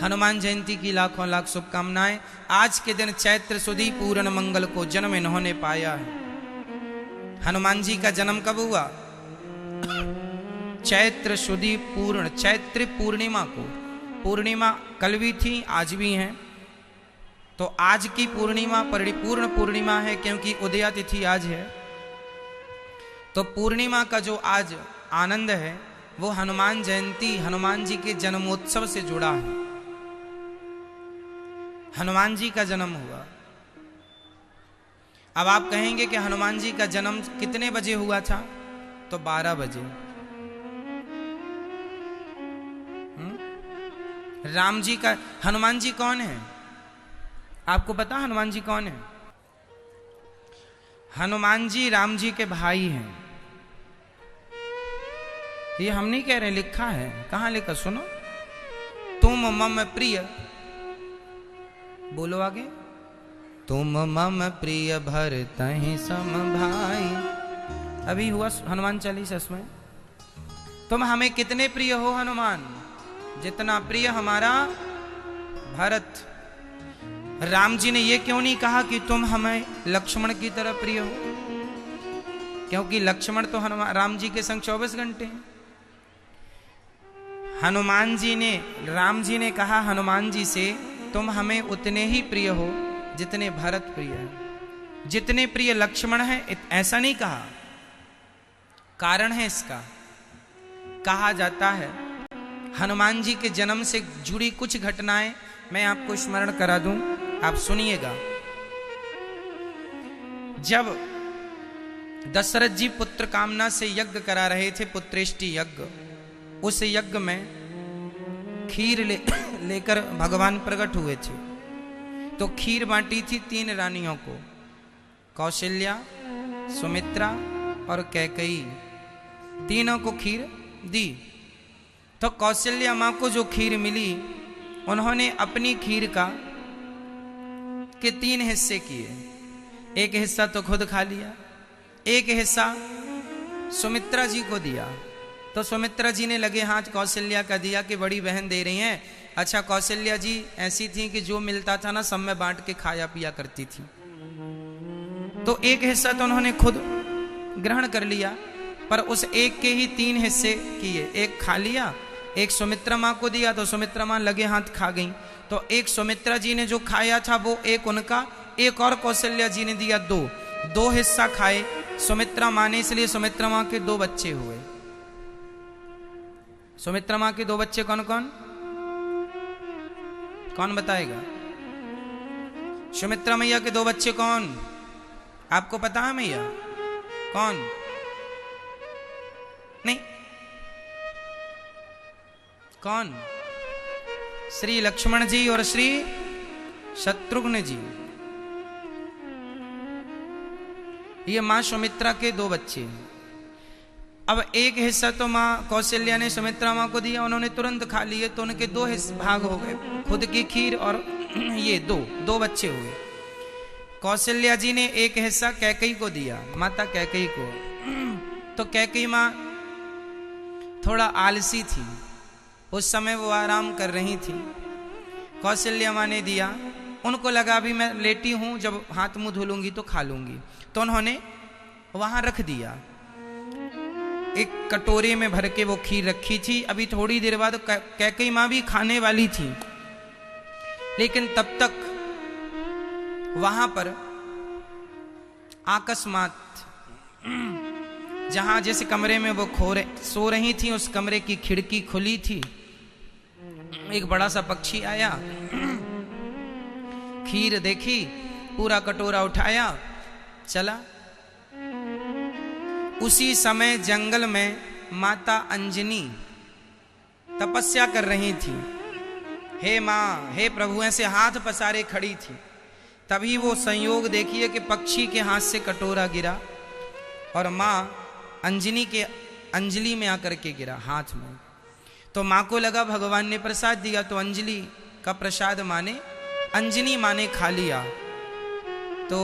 हनुमान जयंती की लाखों लाख शुभकामनाएं। आज के दिन चैत्र सुदी पूर्ण मंगल को जन्म इन्होंने पाया है। हनुमान जी का जन्म कब हुआ? चैत्र सुदी पूर्ण, चैत्र पूर्णिमा को। पूर्णिमा कल भी थी, आज भी है। तो आज की पूर्णिमा परिपूर्ण पूर्णिमा है, क्योंकि उदया तिथि आज है। तो पूर्णिमा का जो आज आनंद है वो हनुमान जयंती, हनुमान जी के जन्मोत्सव से जुड़ा है। हनुमान जी का जन्म हुआ। अब आप कहेंगे कि हनुमान जी का जन्म कितने बजे हुआ था? तो 12 बजे। राम जी का, हनुमान जी कौन है? आपको पता हनुमान जी कौन है? हनुमान जी राम जी के भाई हैं। ये हम नहीं कह रहे, लिखा है। कहां लिखा? सुनो। तुम मम प्रिय, बोलो आगे। तुम मम प्रिय भरतहि सम भाई। अभी हुआ हनुमान चालीसा में। तुम हमें कितने प्रिय हो हनुमान? जितना प्रिय हमारा भरत। राम जी ने ये क्यों नहीं कहा कि तुम हमें लक्ष्मण की तरह प्रिय हो? क्योंकि लक्ष्मण तो हनुमान राम जी के संग 24 घंटे हैं। हनुमान जी ने, राम जी ने कहा हनुमान जी से, तुम हमें उतने ही प्रिय हो जितने भरत प्रिय है, जितने प्रिय लक्ष्मण है। ऐसा नहीं कहा, कारण है इसका। कहा जाता है हनुमान जी के जन्म से जुड़ी कुछ घटनाएं मैं आपको स्मरण करा दूं, आप सुनिएगा। जब दशरथ जी पुत्र कामना से यज्ञ करा रहे थे, पुत्रेष्टि यज्ञ, उस यज्ञ में खीर लेकर भगवान प्रकट हुए थे। तो खीर बांटी थी 3 रानियों को, कौशल्या, सुमित्रा और कैकेयी। तीनों को खीर दी। तो कौशल्या मां को जो खीर मिली, उन्होंने अपनी खीर के 3 हिस्से किए। एक हिस्सा तो खुद खा लिया, एक हिस्सा सुमित्रा जी को दिया। तो सुमित्रा जी ने लगे हाथ कौशल्या का दिया कि बड़ी बहन दे रही हैं। अच्छा, कौशल्या जी ऐसी थी कि जो मिलता था ना सब में बांट के खाया पिया करती थी। तो एक हिस्सा तो उन्होंने खुद ग्रहण कर लिया, पर उस एक के ही 3 हिस्से किए। एक खा लिया, एक सुमित्रा माँ को दिया, तो सुमित्रा माँ लगे हाथ खा गई। तो एक सुमित्रा जी ने जो खाया था वो एक उनका, एक और कौशल्या जी ने दिया 2 हिस्सा खाए सुमित्रा माँ ने। इसलिए सुमित्रा माँ के 2 बच्चे हुए। सुमित्रा माँ के 2 बच्चे कौन कौन? कौन बताएगा? सुमित्रा मैया के 2 बच्चे कौन? आपको पता है मैया कौन? नहीं, कौन? श्री लक्ष्मण जी और श्री शत्रुघ्न जी। ये मां सुमित्रा के 2 बच्चे हैं। अब एक हिस्सा तो मां कौशल्या ने सुमित्रा मां को दिया, उन्होंने तुरंत खा लिए। तो उनके 2 भाग हो गए, खुद की खीर और ये 2 बच्चे हुए। कौशल्या जी ने एक हिस्सा कैकेयी को दिया, माता कैकेयी को। तो कैकेयी मां थोड़ा आलसी थी, उस समय वो आराम कर रही थी। कौशल्या मां ने दिया, उनको लगा अभी मैं लेटी हूं, जब हाथ मुंह धुलूंगी तो खा लूंगी। तो उन्होंने वहां रख दिया। एक कटोरे में भर के वो खीर रखी थी। अभी थोड़ी देर बाद कैकेयी मां भी खाने वाली थी, लेकिन तब तक वहां पर अकस्मात, जहां जिस कमरे में वो सो रही थी, उस कमरे की खिड़की खुली थी। एक बड़ा सा पक्षी आया, खीर देखी, पूरा कटोरा उठाया, चला। उसी समय जंगल में माता अंजनी तपस्या कर रही थी। हे मां, हे प्रभु, ऐसे हाथ पसारे खड़ी थी। तभी वो संयोग देखिए कि पक्षी के हाथ से कटोरा गिरा और मां अंजनी के अंजलि में आकर के गिरा हाथ में। तो मां को लगा भगवान ने प्रसाद दिया, तो अंजलि का प्रसाद माने अंजनी मां ने खा लिया। तो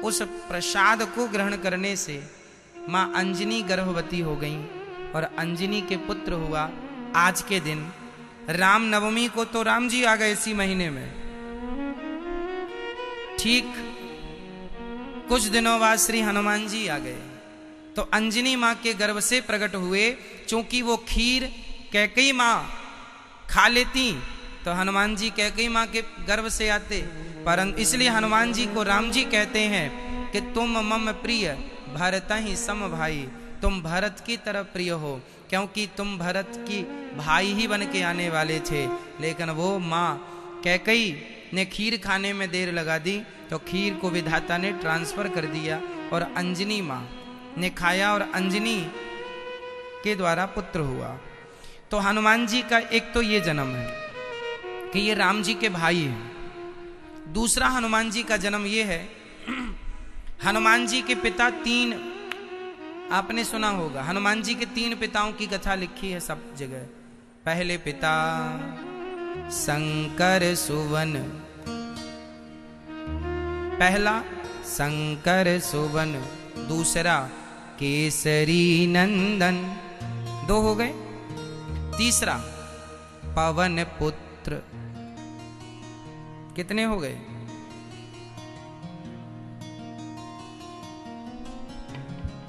उस प्रसाद को ग्रहण करने से मां अंजनी गर्भवती हो गई और अंजनी के पुत्र हुआ आज के दिन राम नवमी को तो राम जी आ गए इसी महीने में। ठीक कुछ दिनों बाद श्री हनुमान जी आ गए, तो अंजनी मां के गर्भ से प्रकट हुए। चूंकि वो खीर कैकेयी मां खा लेती तो हनुमान जी कैकेयी मां के गर्भ से आते, परंतु इसलिए हनुमान जी को राम जी कहते हैं कि तुम मम प्रिय भरत ही सम भाई, तुम भरत की तरह प्रिय हो, क्योंकि तुम भरत की भाई ही बन के आने वाले थे। लेकिन वो माँ कैकेयी ने खीर खाने में देर लगा दी, तो खीर को विधाता ने ट्रांसफर कर दिया और अंजनी माँ ने खाया और अंजनी के द्वारा पुत्र हुआ। तो हनुमान जी का एक तो ये जन्म है कि ये राम जी के भाई हैं। दूसरा हनुमान जी का जन्म ये है, हनुमान जी के पिता तीन, आपने सुना होगा हनुमान जी के तीन पिताओं की कथा लिखी है सब जगह। पहले पिता शंकर सुवन, पहला शंकर सुवन, दूसरा केसरी नंदन, दो हो गए। तीसरा पवन पुत्र, कितने हो गए?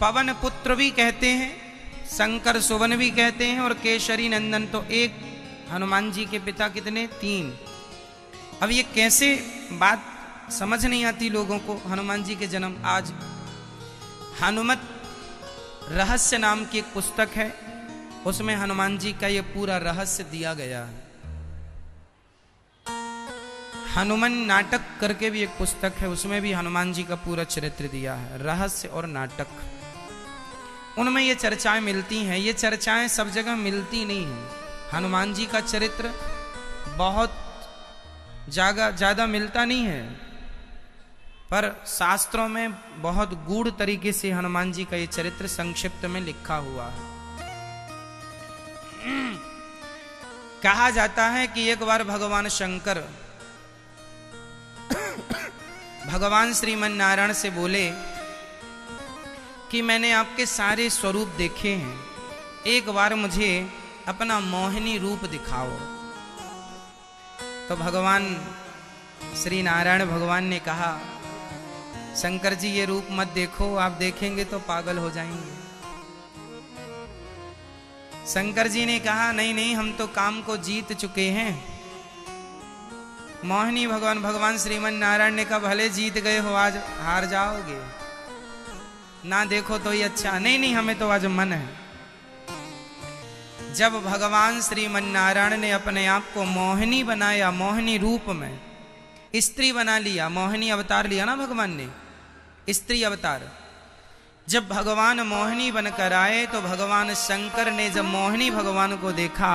पवन पुत्र भी कहते हैं, शंकर सुवन भी कहते हैं, और केसरी नंदन। तो एक हनुमान जी के पिता कितने? तीन। अब ये कैसे बात समझ नहीं आती लोगों को, हनुमान जी के जन्म। आज हनुमत रहस्य नाम की एक पुस्तक है, उसमें हनुमान जी का ये पूरा रहस्य दिया गया है। हनुमान नाटक करके भी एक पुस्तक है, उसमें भी हनुमान जी का पूरा चरित्र दिया है, रहस्य और नाटक। उनमें ये चर्चाएं मिलती हैं। ये चर्चाएं सब जगह मिलती नहीं हैं। हनुमान जी का चरित्र बहुत ज्यादा मिलता नहीं है, पर शास्त्रों में बहुत गूढ़ तरीके से हनुमान जी का ये चरित्र संक्षिप्त में लिखा हुआ है। कहा जाता है कि एक बार भगवान शंकर भगवान श्रीमन नारायण से बोले कि मैंने आपके सारे स्वरूप देखे हैं, एक बार मुझे अपना मोहिनी रूप दिखाओ। तो भगवान श्री नारायण भगवान ने कहा, शंकर जी ये रूप मत देखो, आप देखेंगे तो पागल हो जाएंगे। शंकर जी ने कहा, नहीं नहीं, हम तो काम को जीत चुके हैं। मोहिनी भगवान श्रीमन नारायण ने कहा, भले जीत गए हो, आज हार जाओगे, ना देखो तो ही अच्छा। नहीं नहीं, हमें तो आज मन है। जब भगवान श्रीमन नारायण ने अपने आप को मोहिनी बनाया, मोहिनी रूप में स्त्री बना लिया, मोहिनी अवतार लिया ना भगवान ने, स्त्री अवतार। जब भगवान मोहिनी बनकर आए तो भगवान शंकर ने जब मोहिनी भगवान को देखा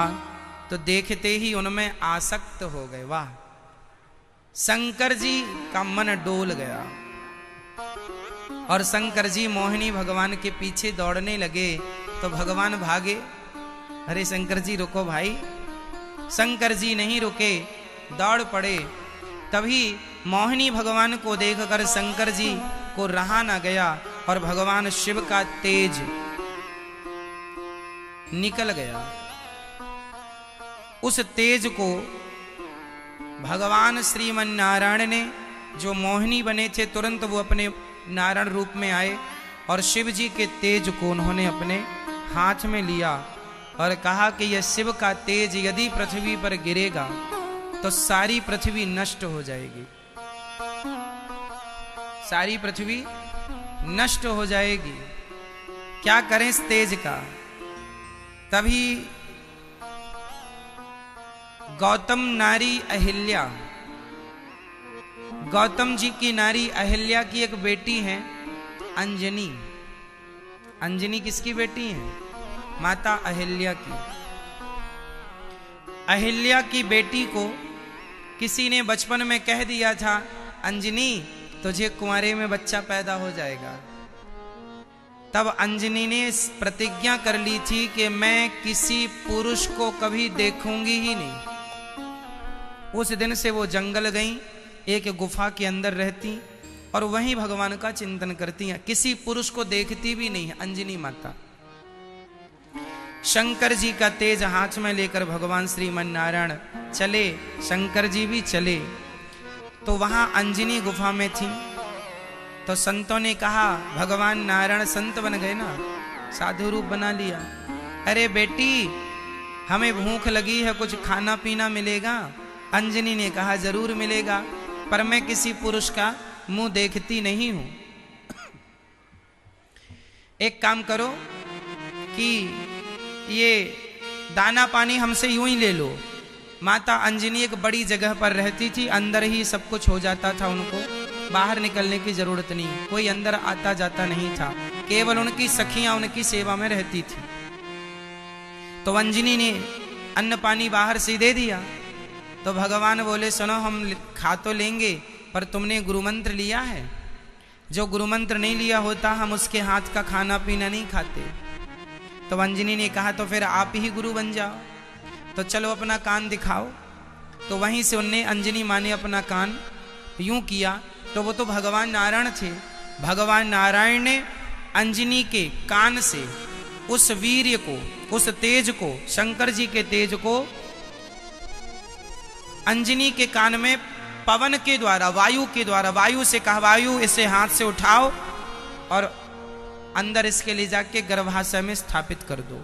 तो देखते ही उनमें आसक्त हो गए। वाह, शंकर जी का मन डोल गया और शंकर जी मोहिनी भगवान के पीछे दौड़ने लगे। तो भगवान भागे, अरे शंकर जी रुको भाई। शंकर जी नहीं रुके, दौड़ पड़े। तभी मोहिनी भगवान को देखकर शंकर जी को रहा न गया और भगवान शिव का तेज निकल गया। उस तेज को भगवान श्रीमन नारायण ने, जो मोहिनी बने थे, तुरंत वो अपने नारायण रूप में आए और शिव जी के तेज को उन्होंने अपने हाथ में लिया और कहा कि यह शिव का तेज यदि पृथ्वी पर गिरेगा तो सारी पृथ्वी नष्ट हो जाएगी, सारी पृथ्वी नष्ट हो जाएगी। क्या करें इस तेज का? तभी गौतम नारी अहिल्या, गौतम जी की नारी अहिल्या की एक बेटी है अंजनी। अंजनी किसकी बेटी है? माता अहिल्या की। अहिल्या की बेटी को किसी ने बचपन में कह दिया था, अंजनी तुझे कुंवारे में बच्चा पैदा हो जाएगा। तब अंजनी ने प्रतिज्ञा कर ली थी कि मैं किसी पुरुष को कभी देखूंगी ही नहीं। उस दिन से वो जंगल गई, एक गुफा के अंदर रहती और वहीं भगवान का चिंतन करती हैं। किसी पुरुष को देखती भी नहीं है अंजनी माता। शंकर जी का तेज हाथ में लेकर भगवान श्रीमन नारायण चले, शंकर जी भी चले। तो वहां अंजनी गुफा में थी। तो संतों ने कहा, भगवान नारायण संत बन गए ना, साधु रूप बना लिया। अरे बेटी, हमें भूख लगी है, कुछ खाना पीना मिलेगा? अंजनी ने कहा, जरूर मिलेगा, पर मैं किसी पुरुष का मुंह देखती नहीं हूं। एक काम करो कि ये दाना पानी हमसे यूं ही ले लो। माता अंजनी एक बड़ी जगह पर रहती थी, अंदर ही सब कुछ हो जाता था उनको, बाहर निकलने की जरूरत नहीं, कोई अंदर आता जाता नहीं था, केवल उनकी सखियां उनकी सेवा में रहती थी। तो अंजनी ने अन्न पानी बाहर से दे दिया। तो भगवान बोले, सुनो, हम खा तो लेंगे, पर तुमने गुरु मंत्र लिया है? जो गुरु मंत्र नहीं लिया होता, हम उसके हाथ का खाना पीना नहीं खाते। तो अंजनी ने कहा, तो फिर आप ही गुरु बन जाओ, तो चलो अपना कान दिखाओ। तो वहीं से उनने, अंजनी माँ ने अपना कान यूं किया, तो वो तो भगवान नारायण थे। भगवान नारायण ने अंजनी के कान से उस वीर्य को, उस तेज को, शंकर जी के तेज को अंजनी के कान में पवन के द्वारा, वायु के द्वारा, वायु से कहा, वायु इसे हाथ से उठाओ और अंदर इसके ले जाके गर्भाशय में स्थापित कर दो।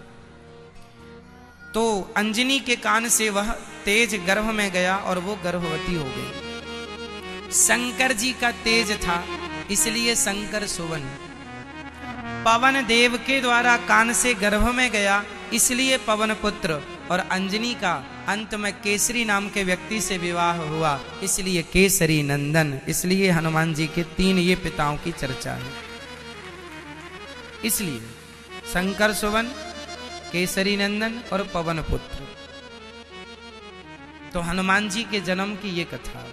तो अंजनी के कान से वह तेज गर्भ में गया और वो गर्भवती हो गई। शंकर जी का तेज था, इसलिए शंकर सुवन। पवन देव के द्वारा कान से गर्भ में गया, इसलिए पवन पुत्र। और अंजनी का अंत में केसरी नाम के व्यक्ति से विवाह हुआ, इसलिए केसरी नंदन। इसलिए हनुमान जी के 3 ये पिताओं की चर्चा है। इसलिए शंकर सुवन, केसरी नंदन और पवन पुत्र। तो हनुमान जी के जन्म की ये कथा।